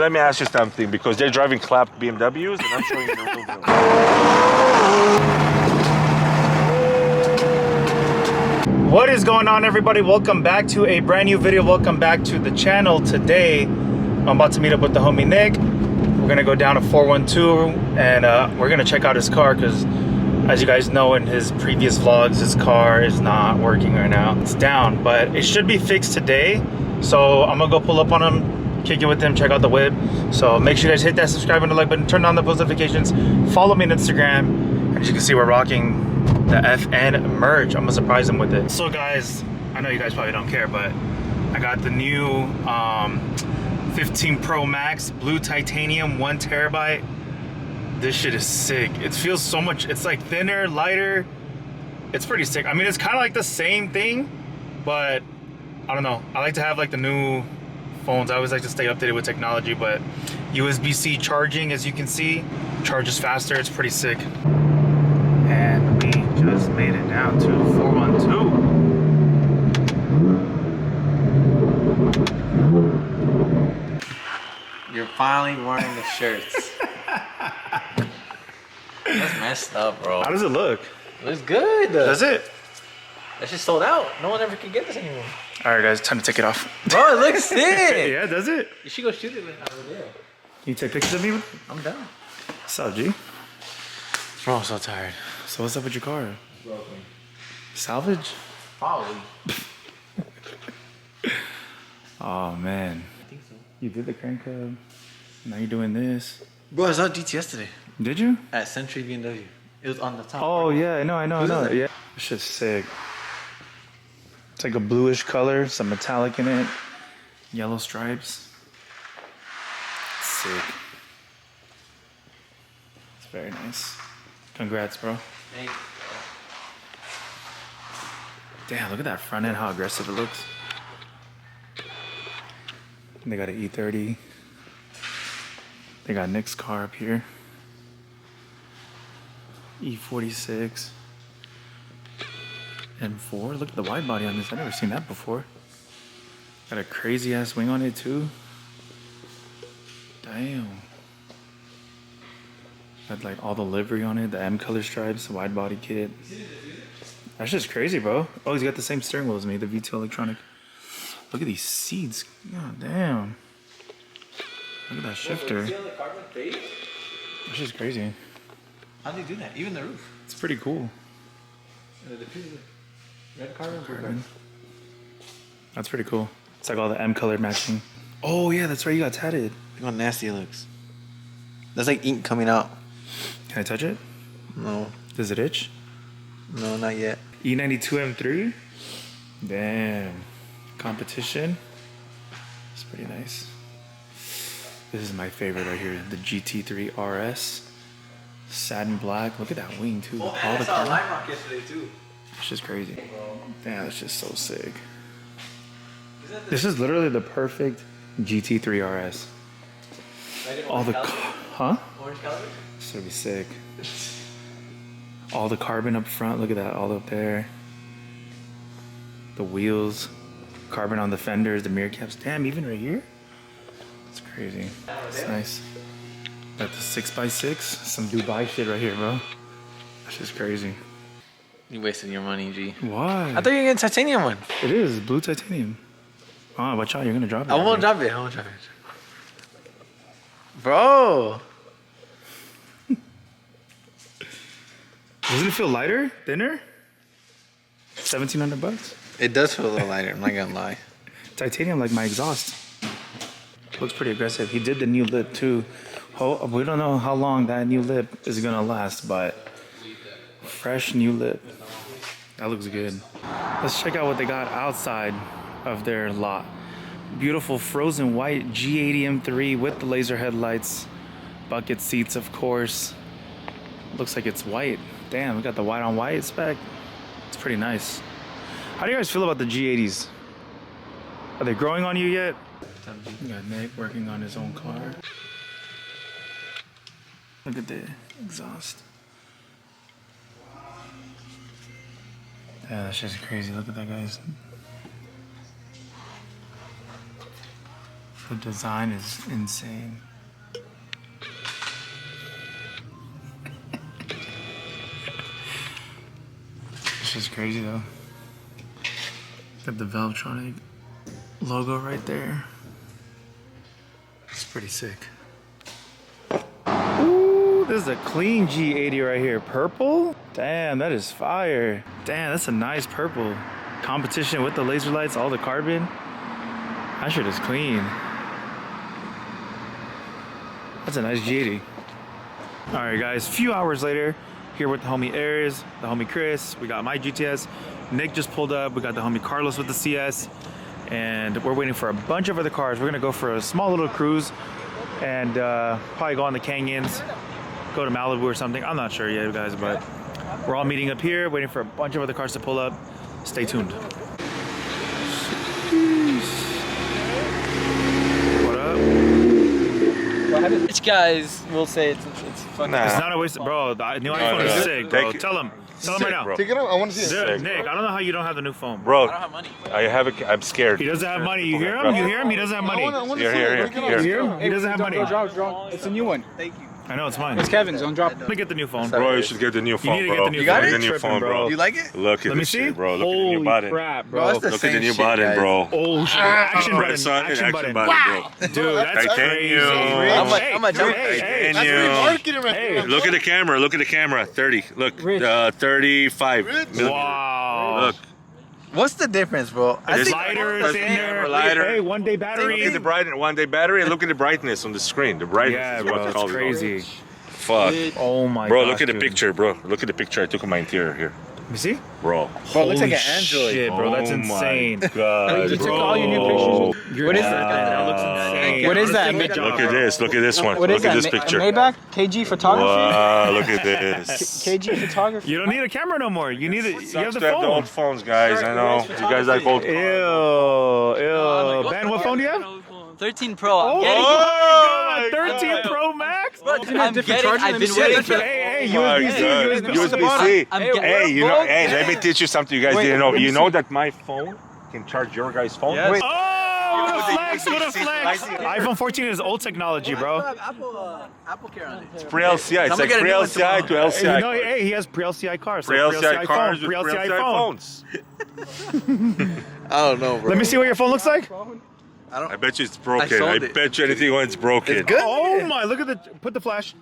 Let me ask you something, because they're driving clapped BMWs and I'm showing you the real deal. What is going on, everybody? Welcome back to a brand new video. Welcome back to the channel. Today I'm about to meet up with the homie Nick. We're gonna go down to 412 and we're gonna check out his car, because as you guys know, in his previous vlogs, his car is not working right now. It's down, but it should be fixed today. So I'm gonna go pull up on him, kick it with him, check out the whip. So make sure you guys hit that subscribe and the like button, turn on the post notifications, follow me on Instagram. And as you can see, we're rocking the FN merch. I'm gonna surprise him with it. So guys, I know you guys probably don't care, but I got the new 15 Pro Max blue titanium 1 terabyte. This shit is sick. It feels so much, it's like thinner, lighter. It's pretty sick. I mean, it's kind of like the same thing, but I don't know. I like to have like the new phones. I always like to stay updated with technology, but USB-C charging, as you can see, charges faster. It's pretty sick. And we just made it down to 412. You're finally wearing the shirts. That's messed up, bro. How does it look? It looks good. Does it? That shit sold out. No one ever can get this anymore. All right, guys, time to take it off. Bro, it looks sick. Yeah, does it? You should go shoot it over there. Can you take pictures of me? I'm down. What's up, G? Bro, I'm so tired. So what's up with your car? Broken. Salvage? Probably. Oh, man. I think so. You did the crank hub. Now you're doing this. Bro, I saw GT yesterday. Did you? At Century BMW. It was on the top. Oh, yeah, I know. Yeah. This shit's sick. It's like a bluish color, some metallic in it, yellow stripes. Sick. It's very nice. Congrats, bro. Thanks, Damn, look at that front end, how aggressive it looks. They got an E30. They got Nick's car up here. E46. M4. Look at the wide body on this. I've never seen that before. Got a crazy ass wing on it too. Damn. Got like all the livery on it, the M color stripes, the wide body kit. That's just crazy, bro. Oh, he's got the same steering wheel as me, the V2 electronic. Look at these seats. God damn. Look at that shifter. See on the carbon face? That's just crazy. How'd they do that? Even the roof. It's pretty cool. Red carbon, blue Carbon. That's pretty cool. It's like all the M color matching. Oh yeah, that's right. You got tatted. Look how nasty it looks. That's like ink coming out. Can I touch it? No. Does it itch? No, not yet. E92 M3. Damn. Competition. It's pretty nice. This is my favorite right here. The GT3 RS. Satin black. Look at that wing too. Oh, all I the saw a color. Lime Rock yesterday too. It's just crazy. Damn, that's just so sick. This is literally the perfect GT3 RS. All the, huh? Orange color? This would be sick. All the carbon up front, look at that, all up there. The wheels, carbon on the fenders, the mirror caps. Damn, even right here? It's crazy. It's nice. Got the 6x6, some Dubai shit right here, bro. That's just crazy. You wasting your money, G. Why? I thought you were getting titanium one. It is blue titanium. Oh, watch out, you're gonna drop it. I won't drop it. Bro. Doesn't it feel lighter, thinner? 1,700 bucks. It does feel a little lighter, I'm not gonna lie. Titanium like my exhaust. Looks pretty aggressive. He did the new lip too. We don't know how long that new lip is gonna last, but fresh new lip. That looks good. Let's check out what they got outside of their lot. Beautiful frozen white G80 M3 with the laser headlights. Bucket seats, of course. Looks like it's white. Damn, we got the white on white spec. It's pretty nice. How do you guys feel about the G80s? Are they growing on you yet? We got Nick working on his own car. Look at the exhaust. Yeah, that's just crazy. Look at that, guys. The design is insane. It's just crazy though. Got the Veltronic logo right there. It's pretty sick. Ooh, this is a clean G80 right here. Purple? Damn, that is fire. Damn, that's a nice purple. Competition with the laser lights, all the carbon. That shit is clean. That's a nice G80. All right, guys, a few hours later, here with the homie Aries, the homie Chris. We got my GTS. Nick just pulled up. We got the homie Carlos with the CS. And we're waiting for a bunch of other cars. We're gonna go for a small little cruise and probably go on the canyons, go to Malibu or something. I'm not sure yet, guys, but we're all meeting up here, waiting for a bunch of other cars to pull up. Stay tuned. What up? Which guys will say it's fucking. Nah. It's not a waste of, bro. The new iPhone is sick, bro. Tell him right now. Bro. Take it out. I want to see it. Dude, Nick, I don't know how you don't have the new phone. Bro, I don't have money. I'm scared. He doesn't have money. You hear him? You hear him? He doesn't have money. I want to Here, see here, it. here, Take it here. out. You hear him? He doesn't have money. Drop. It's a new one. Thank you. I know, it's mine. It's Kevin's. Don't drop. Let me get the new phone. Bro, you should get the new phone, need to get bro. the new You phone. got You're the new tripping, phone, bro. bro. You like it? Look at Let me this see. shit, bro. Look at the Holy new button. crap, Bro, bro. it's the Look at same the new shit, button, guys. bro. Oh, shit. Action button. Press on Action button. bro. Dude, that's crazy. Titanium. Hey, I'm a jump. hey, That's Titanium. marketing right Hey, there. Look at the camera. Look at the camera. 30. Look, 35 millimeter. wow. Look. What's the difference, bro? This Lighter is in there. Lighter. Hey, 1 day battery. Look at the brightness, 1 day battery, and look at the brightness on the screen. The brightness Yeah, is bro, what's it's called crazy. Fuck. Oh my god. Bro, look at the picture, bro. Look at the picture I took of my interior here. You see? Bro. Bro, it looks like Holy an Android. Shit, bro, that's Oh insane. my God. You took all your new pictures. What is That looks insane. What is that? Good job, Look at bro. this. Look at this one. What is Look at that? this picture. Maybach? KG photography? Wow, look at this. KG photography? You don't need a camera no more. You need it. You have Sucks the to have the phone. old phones, guys. I know. You guys like old Ew, phones. ew. Ben, what phone do you have? 13 Pro. I'm Oh getting. my my god, 13 God. Pro Max? Bro, I'm getting. I've been waiting for. Hey, Oh my USB-C, God. USB-C. USB-C. I'm Hey, getting. you know, hey, let me teach you something you guys didn't know. You know that my phone can charge your guy's phone? Yes. Wait. Oh, what a flex, what a flex. iPhone 14 is old technology, bro. Apple Care on it. Pre-LCI. It's I'm like gonna get a new one pre-LCI to tomorrow. LCI. You know, hey, he has pre-LCI cars. So Pre-LCI cars phone, with pre-LCI pre-LCI phone. phones. I don't know, bro. Let me see what your phone looks like. I bet you it's broken. sold I it. bet you anything when it's broken. It's good. Oh my, look at the, put the flash.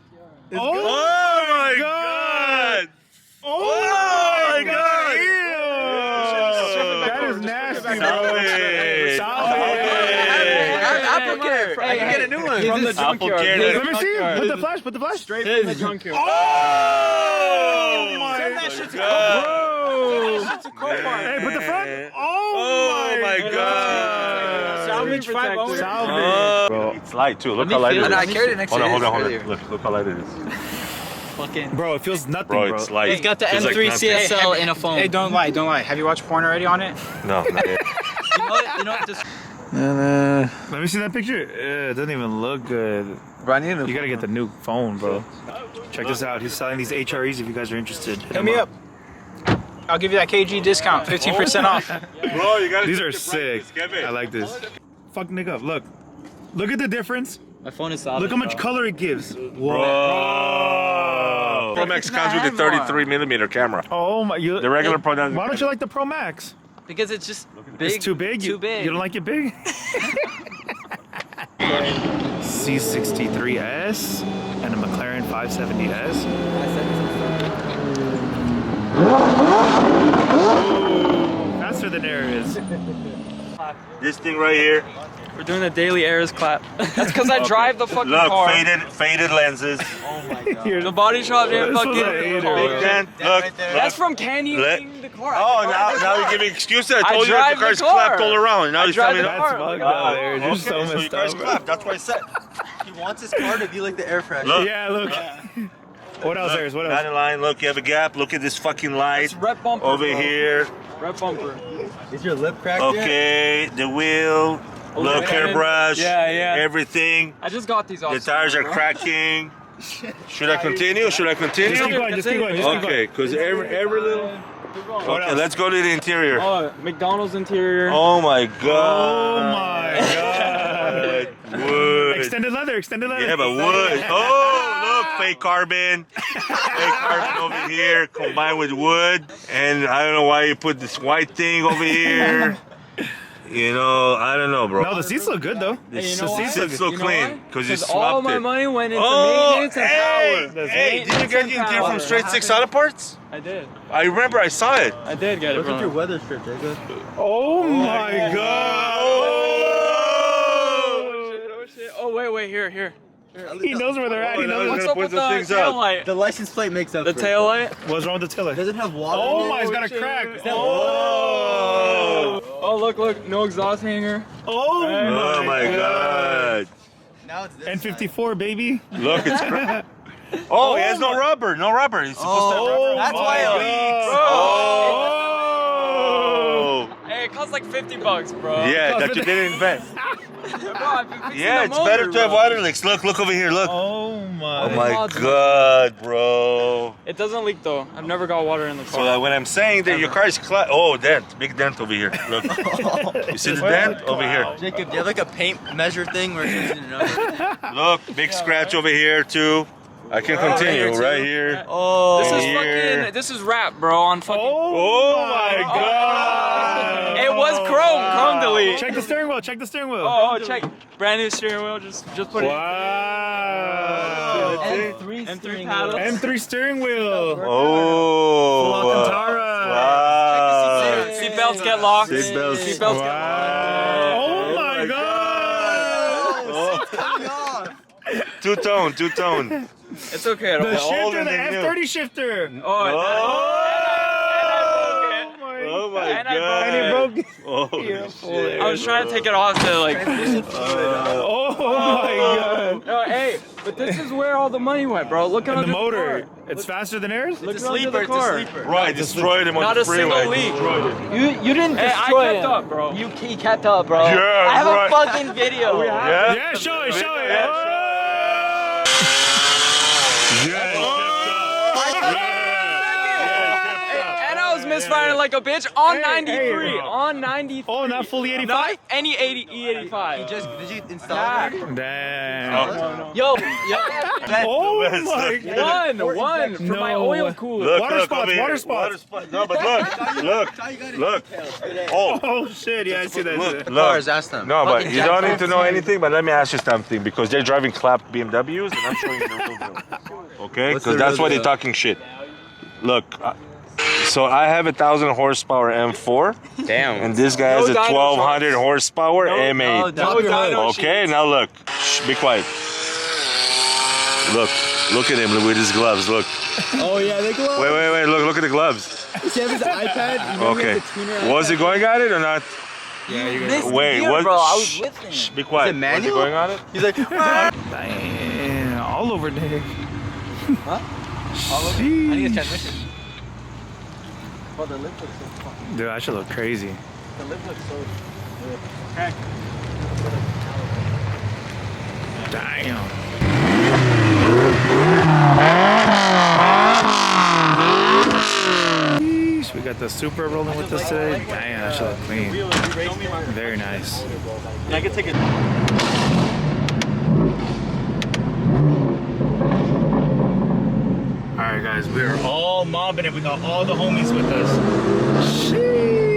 Oh my God! Oh my God! Ew. That is nasty, bro. Salvage. Apple Care. I can get a new one. From the Apple junkyard. Care. Let me see. Put the flash. Put the flash. Straight from the junkyard. Oh my God! bro. Hey, put the front. Oh my God! Salvage 5 Salvage. Bro. It's light too. Look how light it feel I know, I is. carried it next to Hold on. earlier. Look how light it is. Fucking. Bro, it feels nothing, Bro, bro. it's light. He's got the Feels like M3 nothing. CSL in a phone. Hey, don't lie. Have you watched porn already on it? No, not yet. You know what? Just Let me see that picture. It doesn't even look good. Bro, I need a new You gotta get the new phone, bro. Check this out. He's selling these HREs if you guys are interested. Hit me up. I'll give you that KG discount, 15% off. Bro, you gotta These check are the sick. brightness, Kevin. I like this. Fuck Nick up. Look. Look at the difference. my phone is solid. Look how much color it gives. Bro. Pro Max comes with a 33 millimeter camera. Oh my. The regular Pro doesn't. Why don't you like the Pro Max? Because it's just big. It's too big? Too big. You don't like it big? C63S and a McLaren 570S. Faster than air is. This thing right here. We're doing the daily errors clap. That's because I drive the fucking Look, car. faded lenses. Oh my god. The body shop didn't This was fucking. a hater, Big bro. dent. Look. That's from candying the car. Oh, now you're giving excuses. I I told you that drive the car's the car. clapped all around. Now I you're drive telling me the that. That's car. fucked up there. You're Okay, so so your messed car's up, bro. clapped. That's what I said. He wants his car to be like the air freshener. Look. Yeah, look. What else there is? What Down else? the line, look, you have a gap. Look at this fucking light It's red bumper. over bro. here. Red bumper. Is your lip cracked Okay, the wheel, look, hairbrush, Yeah. everything. I just got these off. The tires are cracking. Should I continue? Should I Just keep continue? going, just keep going, just keep going. Okay, because every little. Okay, let's go to the interior. Oh, McDonald's interior. Oh my Oh god. my god. extended leather, extended leather. Yeah, but wood. Oh, look, fake carbon. Fake carbon over here combined with wood. And I don't know why you put this white thing over here. You know, I don't know, bro. No, the seats look good though. Hey, you The know seats why? look It's good. so clean because you swapped all my it. money went into Oh, maintenance and power. hey, did you get Maintenance your and gear from power. Straight Six Auto Parts? I did. I remember I saw it. I did get it Look at your from weather strip, Jacob. Oh my god. Oh shit. Oh wait, here. He knows where they're at. He Oh, knows. What's gonna up point with some the things tail out. light? The license plate makes up The for tail light? What's wrong with the tiller? It. Does it have water? Oh in my, it? it's got a shit. crack. Oh, Oh look, no exhaust hanger. Oh oh my god. Now it's this N54, baby. Look, it's oh, he has no rubber. No rubber. He's supposed to have rubber. That's my why it God. leaks. Oh. Hey, it costs like $50, bro. Yeah, that you didn't invest. Bro, I've been fixing Yeah, the it's motor, better to have bro. water leaks. Look over here. Look. Oh my. Oh my god, bro. It doesn't leak though. I've never got water in the car. So that when I'm saying that your car is dent, big dent over here. Look. You see the dent over here? Jacob, do you have like a paint measure thing where it's using a number? Look, big scratch over here too. I can continue right here. Oh. This is Here. fucking. This is rap, bro. On fucking. Oh my god. It was chrome delete. Check the steering wheel. Check the steering wheel. Oh, check. Brand new steering wheel. Just put it. Wow. M3 paddles. M3 steering wheel. Oh. Alcantara. Wow. Seatbelts get locked. Seatbelts. Seatbelts get locked. Oh my god. Two-tone. It's okay. I The don't shifter, the than you. F30 shifter. Oh, Oh my And I god. And he broke it. Holy shit. I was trying to take it off to like. Oh my god. No, hey, but this is where all the money went, bro. Look at And the motor, it's faster than ours? Look It's a under sleeper. the It's a car. sleeper. Right, destroyed him on Not the a freeway. single leak. Destroyed it. You didn't Hey, I destroy kept him. up, bro. He kept up, bro. Yeah, I have right. a fucking video. Yeah? Yeah, show it. Yeah. Oh. Yeah. And I was misfiring like a bitch on 93. On 93. Oh, not fully 85? Not any 80 E85. Did you install it? Damn. Yo, Oh my god. One for my No. oil cooler. Look, Water look, spots, over here. water spots. No, but look. Oh, Oh shit, yeah, I see that. look. Cars, ask them. No, but Fucking you don't Jack need to know anything, but let me ask you something, because they're driving clapped BMWs, and I'm showing you the real deal. Okay? What's the Because that's real why they're deal? talking shit. Look, so I have a 1,000 horsepower M4, Damn. and this guy has a No dino 1,200 horsepower M8. no, No dyno Okay, now look. Shh, be quiet. Look at him with his gloves. Look. Oh yeah, they go. Wait. Look at the gloves. Does he have his iPad? Okay. Was he going at it or not? this Wait, year, what? bro, I was Shh, with him. shh, be quiet. Is it manual? Was he going on it? He's like, Damn, all over there. Huh? Sheesh. I need a transmission. Bro, the lip looks so fucking. Dude, I should look crazy. The lip looks so. Damn. Sheesh, we got the Supra rolling with us today. Damn, that should look clean. Very nice. I can take it. Alright guys, we are all mobbing it. We got all the homies with us. Sheesh.